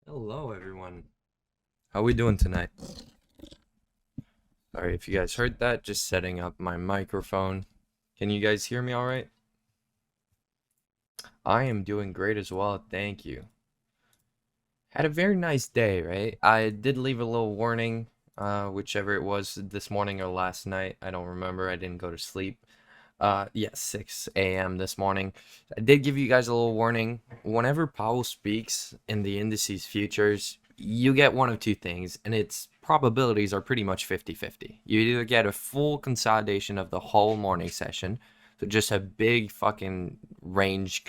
Hello, everyone. How we doing tonight? Sorry if you guys heard that. Just setting up my microphone. Can you guys hear me all right? I am doing great as well. Thank you. Had a very nice day, right? I did leave a little warning, whichever it was this morning or last night. I don't remember. I didn't go to sleep. Yes, 6 a.m. this morning. I did give you guys a little warning. Whenever Powell speaks in the indices futures, you get one of two things, and its probabilities are pretty much 50-50. You either get a full consolidation of the whole morning session, so just a big fucking range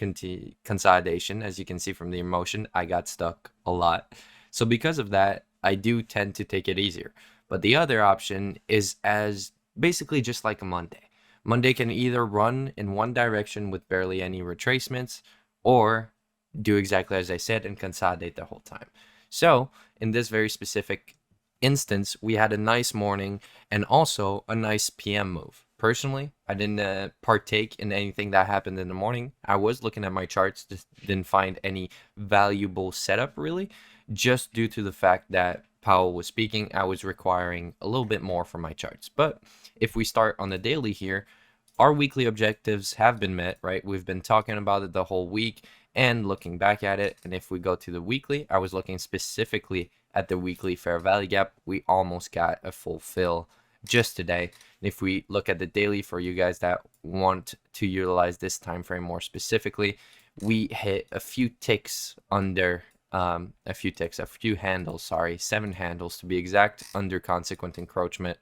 consolidation, as you can see from the emotion. I got stuck a lot. So because of that, I do tend to take it easier. But the other option is as basically just like a Monday. Monday can either run in one direction with barely any retracements or do exactly as I said and consolidate the whole time. So, in this very specific instance, we had a nice morning and also a nice PM move. Personally, I didn't partake in anything that happened in the morning. I was looking at my charts, just didn't find any valuable setup really, just due to the fact that Powell was speaking. I was requiring a little bit more for my charts. But if we start on the daily here, our weekly objectives have been met, right? We've been talking about it the whole week and looking back at it. And if we go to the weekly, I was looking specifically at the weekly fair value gap. We almost got a full fill just today. And if we look at the daily for you guys that want to utilize this time frame more specifically, we hit a few ticks under a few handles, sorry, 7 handles to be exact, under consequent encroachment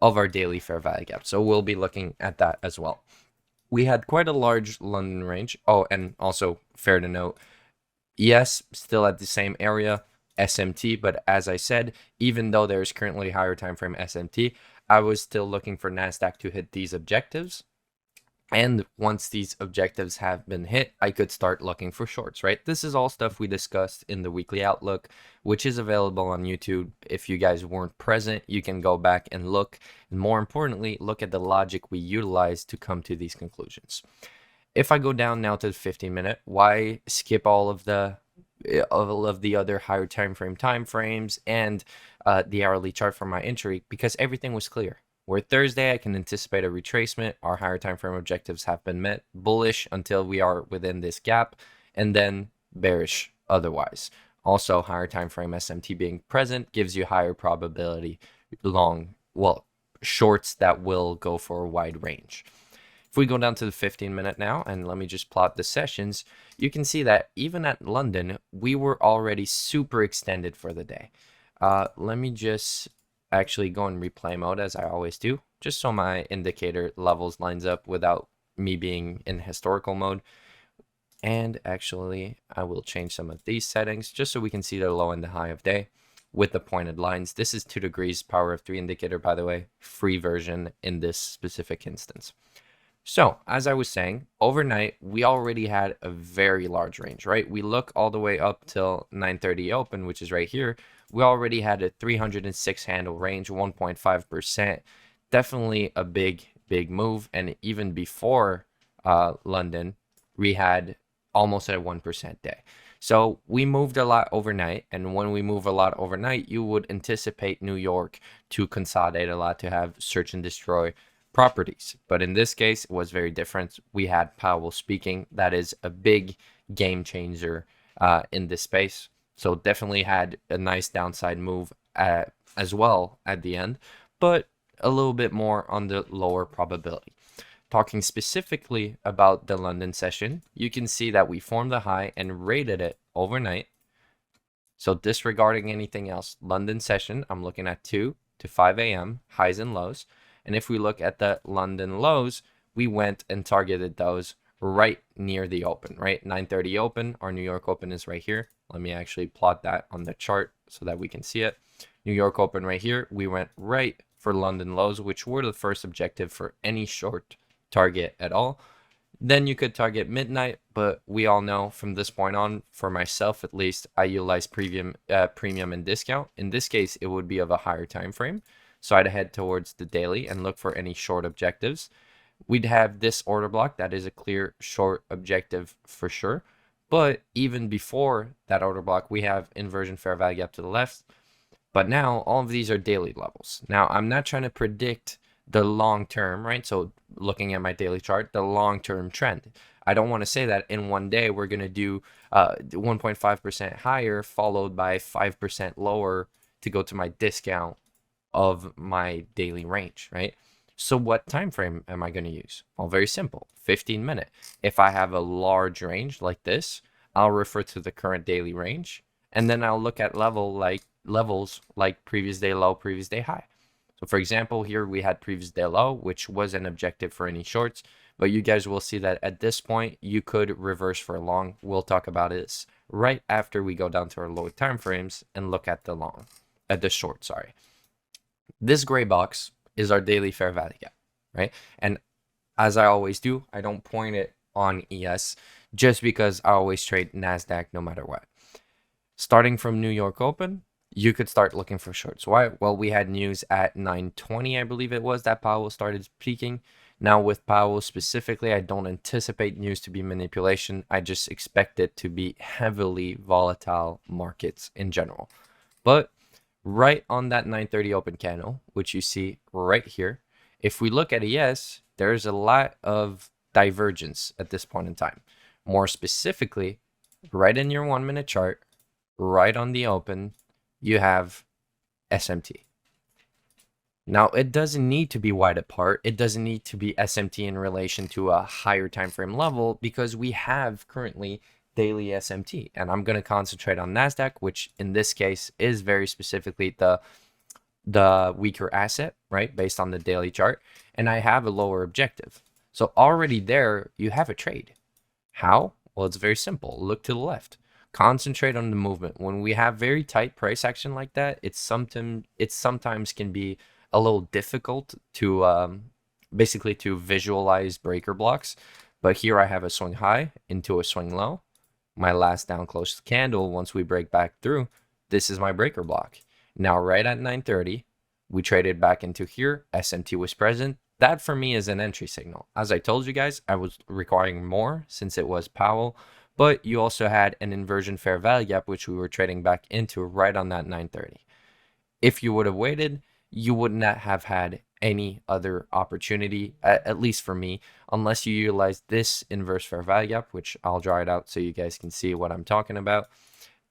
of our daily fair value gap. So we'll be looking at that as well. We had quite a large London range. Oh, and also fair to note, yes, still at the same area, SMT, but as I said, even though there's currently higher time frame SMT, I was still looking for NASDAQ to hit these objectives. And once these objectives have been hit, I could start looking for shorts, right? This is all stuff we discussed in the weekly outlook, which is available on YouTube. If you guys weren't present, you can go back and look. And more importantly, look at the logic we utilized to come to these conclusions. If I go down now to the 15-minute, why skip all of the other higher time frames and the hourly chart for my entry? Because everything was clear. Where Thursday, I can anticipate a retracement. Our higher time frame objectives have been met. Bullish until we are within this gap, and then bearish otherwise. Also, higher time frame SMT being present gives you higher probability shorts that will go for a wide range. If we go down to the 15-minute now, and let me just plot the sessions, you can see that even at London, we were already super extended for the day. Let me just actually go in replay mode as I always do, just so my indicator levels lines up without me being in historical mode. And actually, I will change some of these settings just so we can see the low and the high of day with the pointed lines. This is 2 degrees power of 3 indicator, by the way, free version in this specific instance. So, as I was saying, overnight, we already had a very large range, right? We look all the way up till 9:30 open, which is right here. We already had a 306 handle range, 1.5%. Definitely a big, big move. And even before London, we had almost a 1% day. So we moved a lot overnight. And when we move a lot overnight, you would anticipate New York to consolidate a lot, to have search and destroy properties. But in this case, it was very different. We had Powell speaking. That is a big game changer in this space. So definitely had a nice downside move as well at the end, but a little bit more on the lower probability. Talking specifically about the London session, you can see that we formed the high and rated it overnight. So disregarding anything else, London session, I'm looking at 2 to 5 a.m. highs and lows. And if we look at the London lows, we went and targeted those right near the open, right? 9:30 open. Our New York open is right here. Let me actually plot that on the chart so that we can see it. New York open right here. We went right for London lows, which were the first objective for any short target at all. Then you could target midnight, but we all know from this point on, for myself at least, I utilize premium and discount. In this case, it would be of a higher time frame. So I'd head towards the daily and look for any short objectives. We'd have this order block that is a clear short objective for sure. But even before that order block, we have inversion fair value gap to the left. But now all of these are daily levels. Now I'm not trying to predict the long term, right? So looking at my daily chart, the long term trend. I don't want to say that in one day we're going to do 1.5% higher followed by 5% lower to go to my discount of my daily range, right? So what time frame am I going to use? Well, very simple, 15-minute. If I have a large range like this, I'll refer to the current daily range, and then I'll look at levels like previous day low, previous day high. So for example, here we had previous day low, which was an objective for any shorts, but you guys will see that at this point you could reverse for a long. We'll talk about this right after we go down to our lower time frames and look at the short, sorry. This gray box is our daily fair value gap, right? And as I always do, I don't point it on ES just because I always trade NASDAQ no matter what. Starting from New York Open, you could start looking for shorts. Why? Well, we had news at 9:20, I believe it was, that Powell started peaking. Now with Powell specifically, I don't anticipate news to be manipulation. I just expect it to be heavily volatile markets in general. But right on that 9:30 open candle, which you see right here, if we look at ES, there's a lot of divergence at this point in time. More specifically, right in your 1-minute chart, right on the open, you have SMT. Now, it doesn't need to be wide apart. It doesn't need to be SMT in relation to a higher time frame level because we have currently daily SMT. And I'm going to concentrate on NASDAQ, which in this case is very specifically the weaker asset, right, based on the daily chart. And I have a lower objective. So already there, you have a trade. How? Well, it's very simple. Look to the left. Concentrate on the movement. When we have very tight price action like that, it sometimes can be a little difficult to basically to visualize breaker blocks. But here I have a swing high into a swing low. My last down close candle, once we break back through, this is my breaker block. Now right at 9:30, we traded back into here. SMT was present. That for me is an entry signal. As I told you guys, I was requiring more since it was Powell, but you also had an inversion fair value gap, which we were trading back into right on that 9:30. If you would have waited, you would not have had any other opportunity, at least for me, unless you utilize this inverse fair value gap, which I'll draw it out so you guys can see what I'm talking about.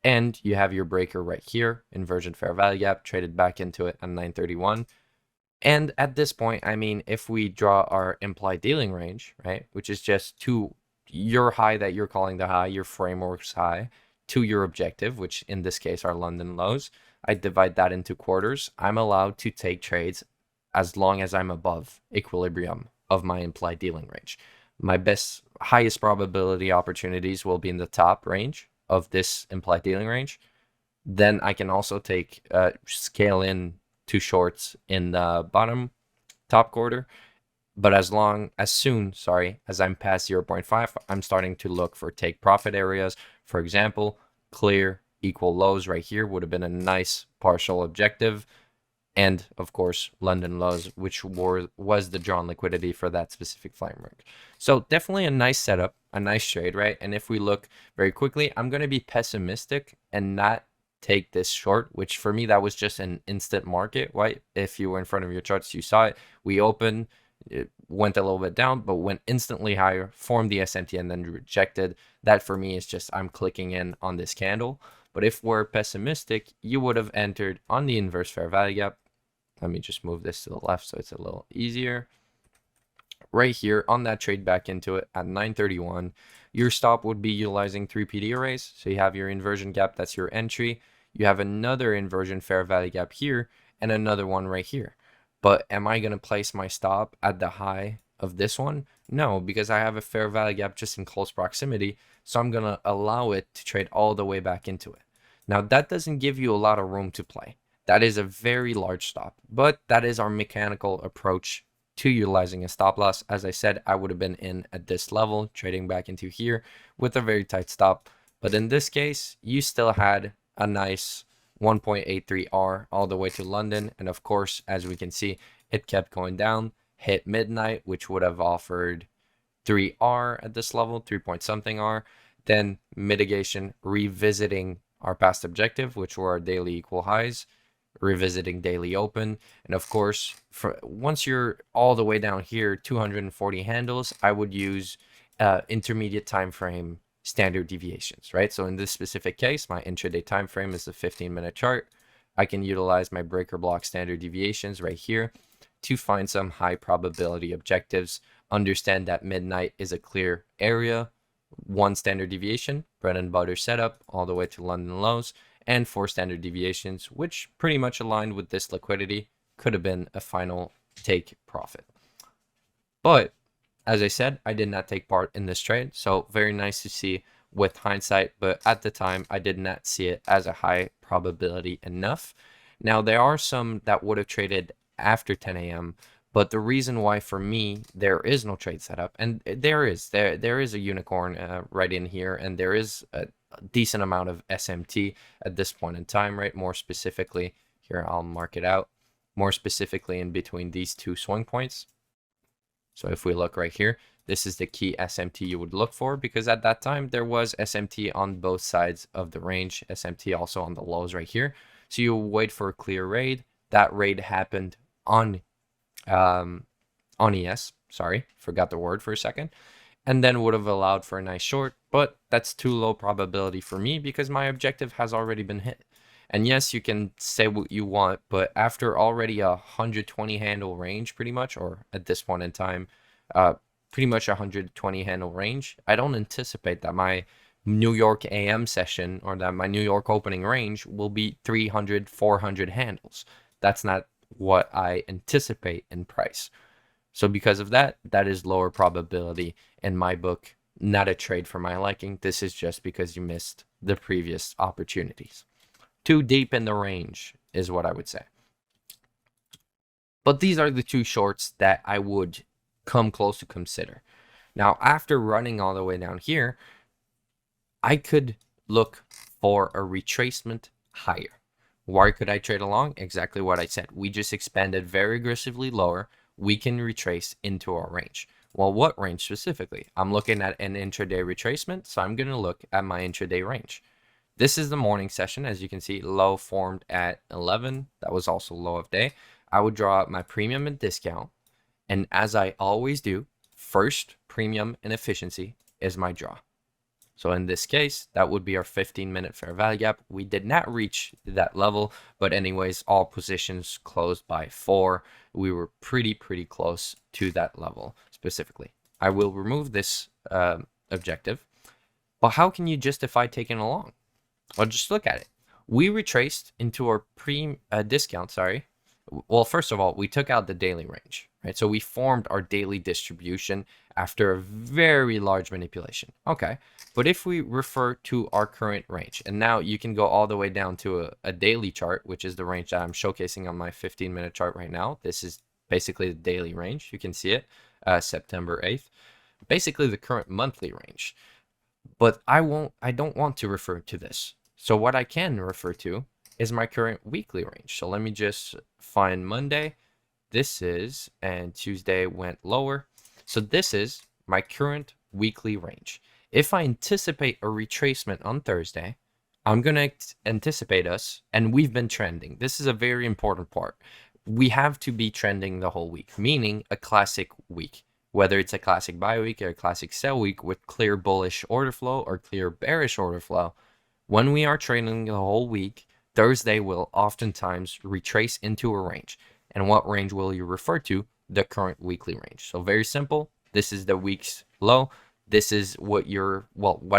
And you have your breaker right here, inversion fair value gap, traded back into it on 9:31. And at this point, I mean, if we draw our implied dealing range, right, which is just to your high that you're calling the high, your framework's high, to your objective, which in this case are London lows, I divide that into quarters. I'm allowed to take trades as long as I'm above equilibrium of my implied dealing range. My highest probability opportunities will be in the top range of this implied dealing range. Then I can also take scale in two shorts in the bottom top quarter. But as soon as I'm past 0.5, I'm starting to look for take profit areas. For example, clear equal lows right here would have been a nice partial objective. And of course, London lows, which was the drawn liquidity for that specific framework. So definitely a nice setup, a nice trade, right? And if we look very quickly, I'm going to be pessimistic and not take this short, which for me, that was just an instant market, right? If you were in front of your charts, you saw it. We opened, it went a little bit down, but went instantly higher, formed the SMT, and then rejected. That for me is just I'm clicking in on this candle. But if we're pessimistic, you would have entered on the inverse fair value gap. Let me just move this to the left so it's a little easier. Right here on that trade back into it at 9:31, your stop would be utilizing 3 PD arrays. So you have your inversion gap, that's your entry. You have another inversion fair value gap here and another one right here. But am I going to place my stop at the high of this one? No, because I have a fair value gap just in close proximity. So I'm going to allow it to trade all the way back into it. Now that doesn't give you a lot of room to play. That is a very large stop, but that is our mechanical approach to utilizing a stop loss. As I said, I would have been in at this level, trading back into here with a very tight stop. But in this case, you still had a nice 1.83 R all the way to London. And of course, as we can see, it kept going down, hit midnight, which would have offered 3 R at this level, 3 point something R. then mitigation, revisiting our past objective, which were our daily equal highs, revisiting daily open, and of course, for once you're all the way down here, 240 handles, I would use intermediate time frame standard deviations, right? So in this specific case, my intraday time frame is a 15-minute chart. I can utilize my breaker block standard deviations right here to find some high probability objectives. Understand that midnight is a clear area, 1 standard deviation, bread and butter setup all the way to London lows, and 4 standard deviations, which pretty much aligned with this liquidity. Could have been a final take profit. But as I said, I did not take part in this trade, so very nice to see with hindsight, but at the time I did not see it as a high probability enough. Now there are some that would have traded after 10 a.m., but the reason why for me there is no trade setup, and there is a unicorn right in here, and there is a decent amount of SMT at this point in time, right? More specifically here, I'll mark it out, more specifically in between these two swing points. So if we look right here, this is the key SMT you would look for, because at that time there was SMT on both sides of the range, SMT also on the lows right here. So you wait for a clear raid. That raid happened on ES, sorry, forgot the word for a second, and then would have allowed for a nice short, but that's too low probability for me because my objective has already been hit. And yes, you can say what you want, but after already a 120 handle range pretty much, or at this point in time, pretty much 120 handle range, I don't anticipate that my New York AM session or that my New York opening range will be 300, 400 handles. That's not what I anticipate in price. So because of that, that is lower probability in my book, not a trade for my liking. This is just because you missed the previous opportunities. Too deep in the range is what I would say. But these are the two shorts that I would come close to consider. Now, after running all the way down here, I could look for a retracement higher. Why could I trade along? Exactly what I said. We just expanded very aggressively lower. We can retrace into our range. Well, what range specifically? I'm looking at an intraday retracement, so I'm going to look at my intraday range. This is the morning session. As you can see, low formed at 11. That was also low of day. I would draw out my premium and discount. And as I always do, first premium and efficiency is my draw. So in this case, that would be our 15-minute fair value gap. We did not reach that level, but anyways, all positions closed by 4. We were pretty close to that level specifically. I will remove this objective, but how can you justify taking along? Well, just look at it. We retraced into our discount, sorry. Well, first of all, we took out the daily range, right? So we formed our daily distribution after a very large manipulation. Okay, but if we refer to our current range, and now you can go all the way down to a daily chart, which is the range that I'm showcasing on my 15-minute chart right now. This is basically the daily range. You can see it, September 8th. Basically the current monthly range. But I don't want to refer to this. So what I can refer to is my current weekly range. So let me just find Monday. This is, and Tuesday went lower. So this is my current weekly range. If I anticipate a retracement on Thursday, I'm going to anticipate us, and we've been trending. This is a very important part. We have to be trending the whole week, meaning a classic week. Whether it's a classic buy week or a classic sell week with clear bullish order flow or clear bearish order flow, when we are trading the whole week, Thursday will oftentimes retrace into a range. And what range will you refer to? The current weekly range. So very simple. This is the week's low. This is what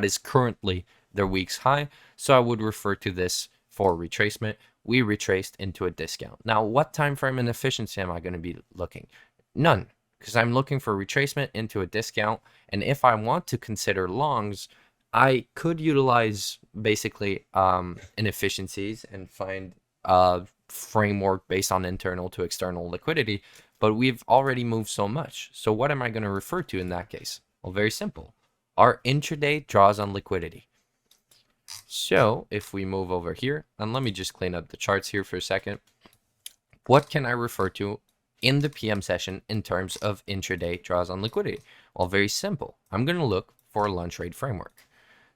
is currently the week's high. So I would refer to this for retracement. We retraced into a discount. Now, what time frame and efficiency am I going to be looking? None, because I'm looking for retracement into a discount. And if I want to consider longs, I could utilize basically inefficiencies and find a framework based on internal to external liquidity, but we've already moved so much. So what am I going to refer to in that case? Well, very simple. Our intraday draws on liquidity. So if we move over here, and let me just clean up the charts here for a second. What can I refer to in the PM session in terms of intraday draws on liquidity? Well, very simple. I'm going to look for a lunch rate framework.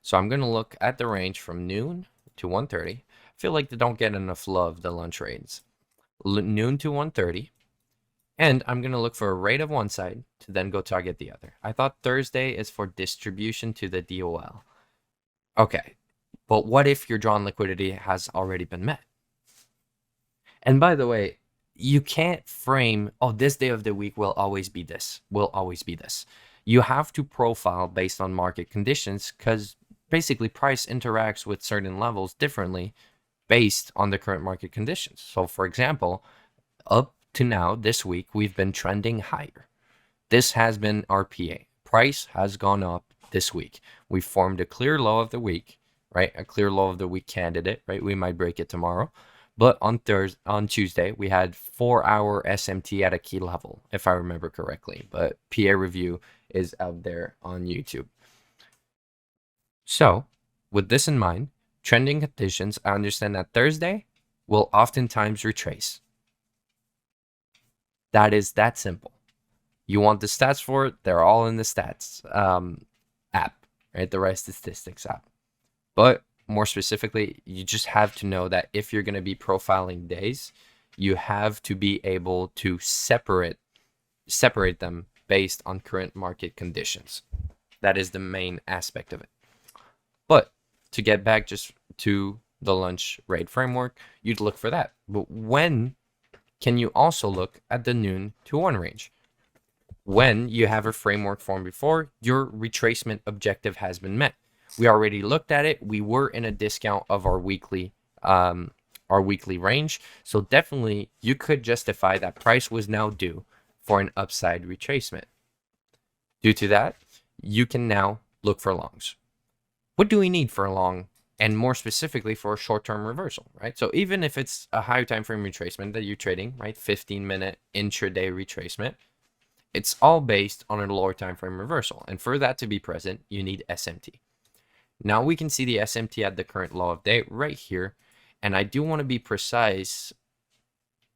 So I'm going to look at the range from noon to 1:30. I feel like they don't get enough love, the lunch rates. Noon to 1:30. And I'm going to look for a rate of one side to then go target the other. I thought Thursday is for distribution to the DOL. Okay, but what if your drawn liquidity has already been met? And by the way, you can't frame, oh, this day of the week will always be this, will always be this. You have to profile based on market conditions because basically price interacts with certain levels differently based on the current market conditions. So for example, up to now this week, we've been trending higher. This has been our PA. Price has gone up this week. We formed a clear low of the week, right? A clear low of the week candidate, right? We might break it tomorrow. But on Tuesday, we had 4-hour SMT at a key level, if I remember correctly. But PA review is out there on YouTube. So, with this in mind, trending conditions, I understand that Thursday will oftentimes retrace. That is that simple. You want the stats for it? They're all in the stats app, right? The Rise Statistics app. But more specifically, you just have to know that if you're going to be profiling days, you have to be able to separate them based on current market conditions. That is the main aspect of it. But to get back just to the lunch rate framework, you'd look for that. But when can you also look at the noon to 1 range? When you have a framework formed before, your retracement objective has been met. We already looked at it. We were in a discount of our weekly range. So definitely you could justify that price was now due for an upside retracement. Due to that, you can now look for longs. What do we need for a long, and more specifically for a short-term reversal, right? So even if it's a higher time frame retracement that you're trading, right, 15-minute intraday retracement, it's all based on a lower time frame reversal. And for that to be present, you need SMT. Now we can see the SMT at the current low of day right here. And I do want to be precise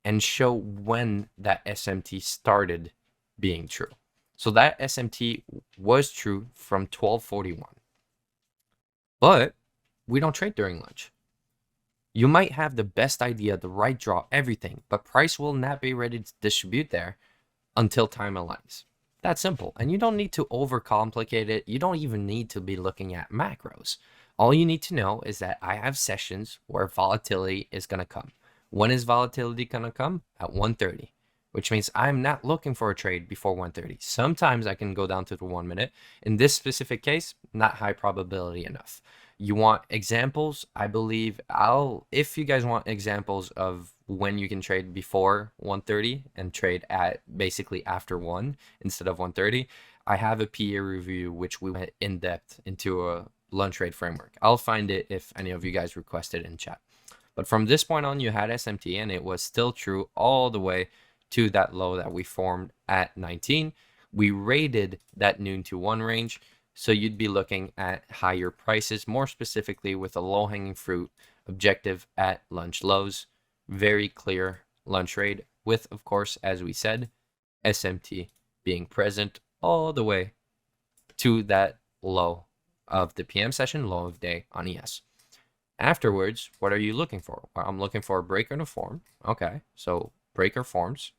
and show when that SMT started being true. So that SMT was true from 12:41. But we don't trade during lunch. You might have the best idea, the right draw, everything, but price will not be ready to distribute there until time aligns. That's simple. And you don't need to overcomplicate it. You don't even need to be looking at macros. All you need to know is that I have sessions where volatility is going to come. When is volatility going to come? At 1:30, which means I'm not looking for a trade before 1:30. Sometimes I can go down to the 1 minute. In this specific case, not high probability enough. You want examples? I believe if you guys want examples of when you can trade before 1:30 and trade at basically after 1 instead of 1:30, I have a PA review which we went in depth into a lunch trade framework. I'll find it if any of you guys request it in chat. But from this point on, you had SMT and it was still true all the way to that low that we formed at 19. We rated that noon to 1 range. So you'd be looking at higher prices, more specifically with a low-hanging fruit objective at lunch lows. Very clear lunch rate with, of course, as we said, SMT being present all the way to that low of the PM session, low of day on ES. Afterwards, what are you looking for? Well, I'm looking for a breaker to form. Okay, so breaker forms.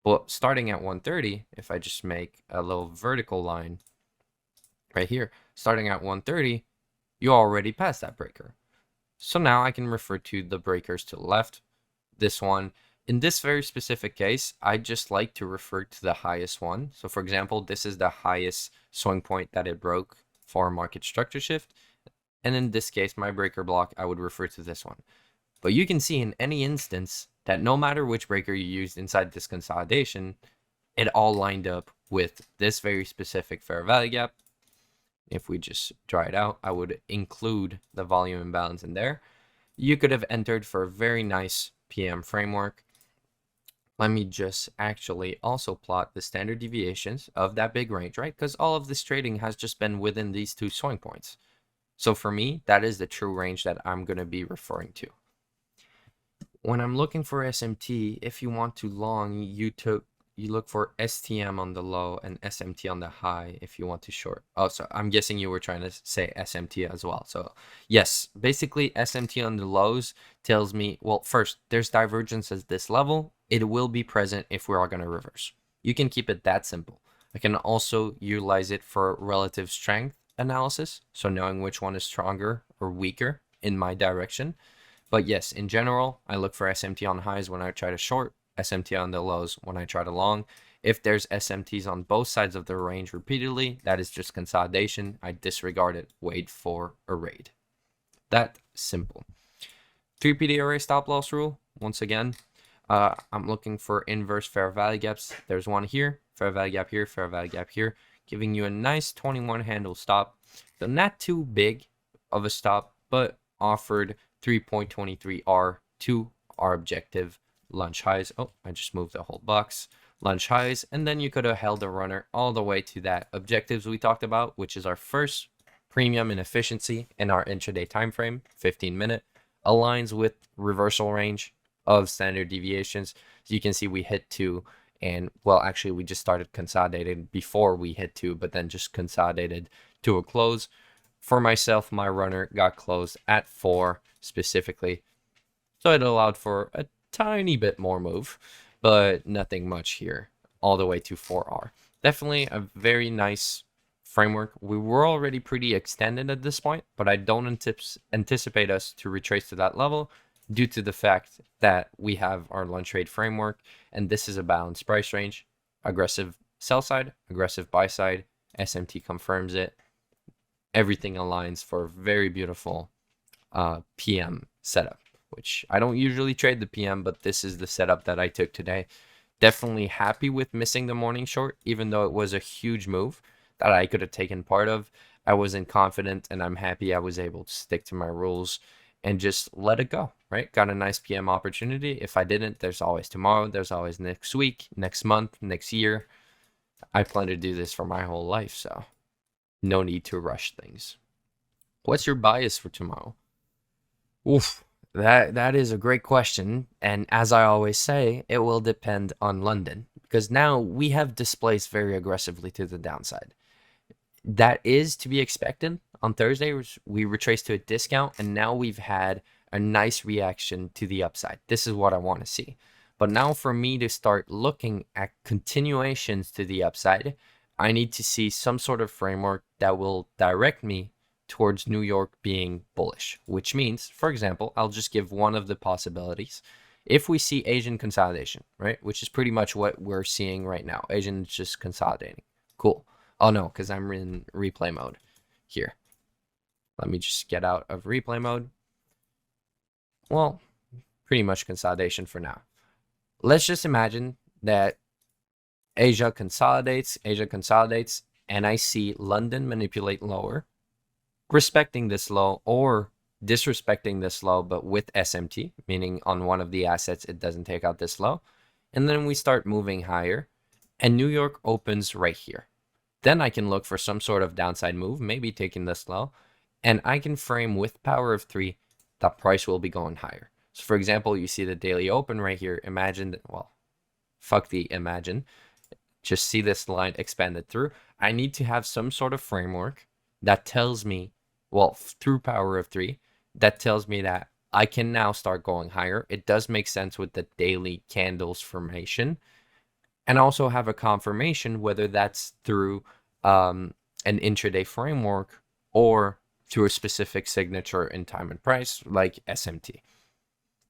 But starting at 1:30, if I just make a little vertical line right here, starting at 1:30, you already passed that breaker. So now I can refer to the breakers to the left. This one, in this very specific case, I just like to refer to the highest one. So for example, this is the highest swing point that it broke for a market structure shift. And in this case, my breaker block, I would refer to this one. But you can see in any instance that no matter which breaker you used inside this consolidation, it all lined up with this very specific fair value gap. If we just dry it out, I would include the volume imbalance in there. You could have entered for a very nice PM framework. Let me just actually also plot the standard deviations of that big range, right? Because all of this trading has just been within these two swing points. So for me, that is the true range that I'm going to be referring to. When I'm looking for SMT, if you want to long, you you look for STM on the low and SMT on the high if you want to short. Oh, so I'm guessing you were trying to say SMT as well. So yes, basically SMT on the lows tells me, well, first, there's divergence at this level. It will be present if we are going to reverse. You can keep it that simple. I can also utilize it for relative strength analysis, so knowing which one is stronger or weaker in my direction. But yes, in general, I look for SMT on highs when I try to short, SMT on the lows when I try to long. If there's SMTs on both sides of the range repeatedly, that is just consolidation. I disregard it, wait for a raid. That simple. 3PD array stop loss rule, once again, I'm looking for inverse fair value gaps. There's one here, fair value gap here, fair value gap here, giving you a nice 21 handle stop. So not too big of a stop, but offered 3.23 R to our objective lunch highs. Oh, I just moved the whole box. Lunch highs, and then you could have held the runner all the way to that objectives we talked about, which is our first premium in efficiency in our intraday time frame, 15-minute, aligns with reversal range of standard deviations. So you can see we hit 2, and well, actually we just started consolidating before we hit 2, but then just consolidated to a close. For myself, my runner got closed at 4 specifically, so it allowed for a tiny bit more move, but nothing much here, all the way to 4R. Definitely a very nice framework. We were already pretty extended at this point, but I don't anticipate us to retrace to that level due to the fact that we have our lunch trade framework, and this is a balanced price range. Aggressive sell side, aggressive buy side, SMT confirms it. Everything aligns for a very beautiful PM setup, which I don't usually trade the PM, but this is the setup that I took today. Definitely happy with missing the morning short, even though it was a huge move that I could have taken part of. I wasn't confident, and I'm happy I was able to stick to my rules and just let it go, right? Got a nice PM opportunity. If I didn't, there's always tomorrow, there's always next week, next month, next year. I plan to do this for my whole life, so no need to rush things. What's your bias for tomorrow? Oof, that is a great question, and as I always say, it will depend on London, because now we have displaced very aggressively to the downside. That is to be expected. On Thursday, we retraced to a discount, and now we've had a nice reaction to the upside. This is what I want to see. But now for me to start looking at continuations to the upside, I need to see some sort of framework that will direct me towards New York being bullish, which means, for example, I'll just give one of the possibilities. If we see Asian consolidation, right, which is pretty much what we're seeing right now, Asian is just consolidating. Cool. Oh no, because I'm in replay mode here. Let me just get out of replay mode. Well, pretty much consolidation for now. Let's just imagine that Asia consolidates, and I see London manipulate lower, respecting this low or disrespecting this low, but with SMT, meaning on one of the assets, it doesn't take out this low. And then we start moving higher, and New York opens right here. Then I can look for some sort of downside move, maybe taking this low, and I can frame with power of 3 that price will be going higher. So for example, you see the daily open right here. Imagine, well, fuck the imagine. Just see this line expanded through. I need to have some sort of framework that tells me, well, through power of 3, that tells me that I can now start going higher. It does make sense with the daily candles formation, and also have a confirmation whether that's through an intraday framework or through a specific signature in time and price like SMT.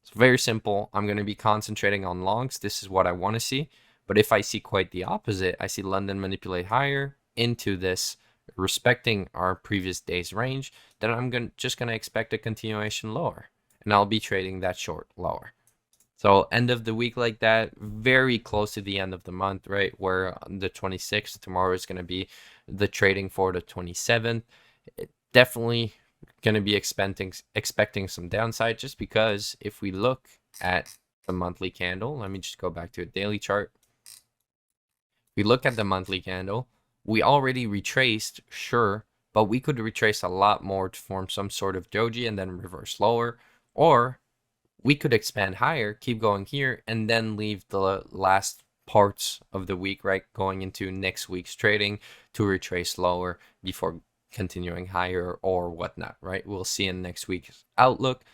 It's very simple. I'm going to be concentrating on longs. This is what I want to see. But if I see quite the opposite, I see London manipulate higher into this, respecting our previous day's range, then I'm just going to expect a continuation lower, and I'll be trading that short lower. So end of the week like that, very close to the end of the month, right? Where the 26th, tomorrow is going to be the trading for the 27th. Definitely going to be expecting some downside, just because if we look at the monthly candle, let me just go back to a daily chart. If we look at the monthly candle, we already retraced, sure, but we could retrace a lot more to form some sort of doji and then reverse lower, or we could expand higher, keep going here, and then leave the last parts of the week, right? Going into next week's trading to retrace lower before continuing higher or whatnot, right? We'll see in next week's outlook,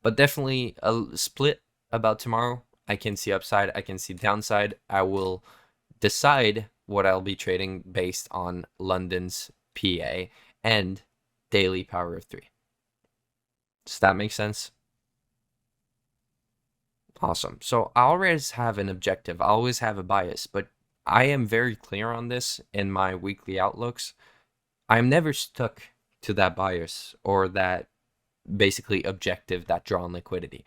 but definitely a split about tomorrow. I can see upside, I can see downside. I will decide what I'll be trading based on London's PA and daily power of 3. Does that make sense? Awesome. So I always have an objective. I always have a bias, but I am very clear on this in my weekly outlooks. I'm never stuck to that bias or that basically objective, that drawn liquidity.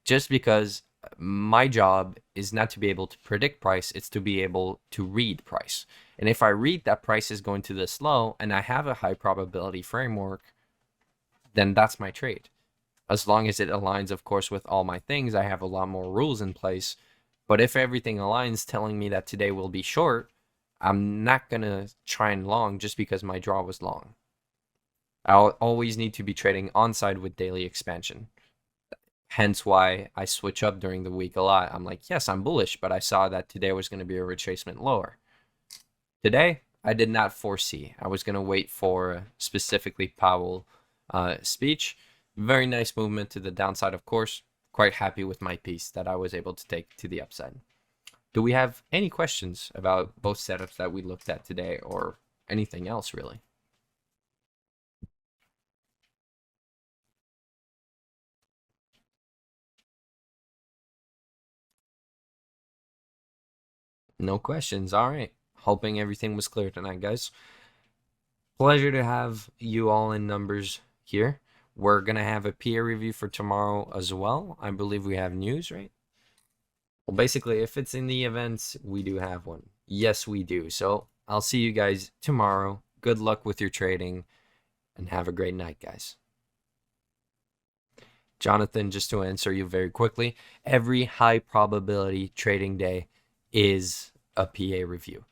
Just because my job is not to be able to predict price, it's to be able to read price. And if I read that price is going to this low and I have a high probability framework, then that's my trade. As long as it aligns, of course, with all my things, I have a lot more rules in place. But if everything aligns telling me that today will be short, I'm not going to try and long just because my draw was long. I'll always need to be trading on side with daily expansion. Hence why I switch up during the week a lot. I'm like, yes, I'm bullish, but I saw that today was going to be a retracement lower. Today, I did not foresee. I was going to wait for specifically Powell speech. Very nice movement to the downside, of course. Quite happy with my piece that I was able to take to the upside. Do we have any questions about both setups that we looked at today or anything else really? No questions. All right. Hoping everything was clear tonight, guys. Pleasure to have you all in numbers here. We're going to have a peer review for tomorrow as well. I believe we have news, right? Well, basically, if it's in the events, we do have one. Yes, we do. So I'll see you guys tomorrow. Good luck with your trading and have a great night, guys. Jonathan, just to answer you very quickly, every high probability trading day is a PA review.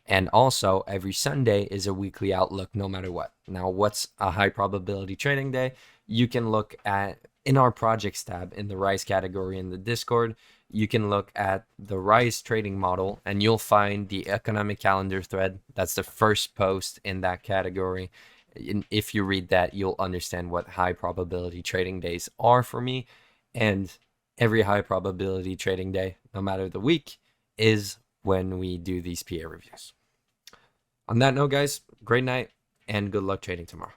And also, every Sunday is a weekly outlook no matter what. Now, what's a high probability trading day? You can look at, in our projects tab, in the Rise category in the Discord, you can look at the Rise trading model and you'll find the economic calendar thread. That's the first post in that category. If you read that, you'll understand what high probability trading days are for me. And every high probability trading day, no matter the week, is when we do these PA reviews. On that note, guys, great night and good luck trading tomorrow.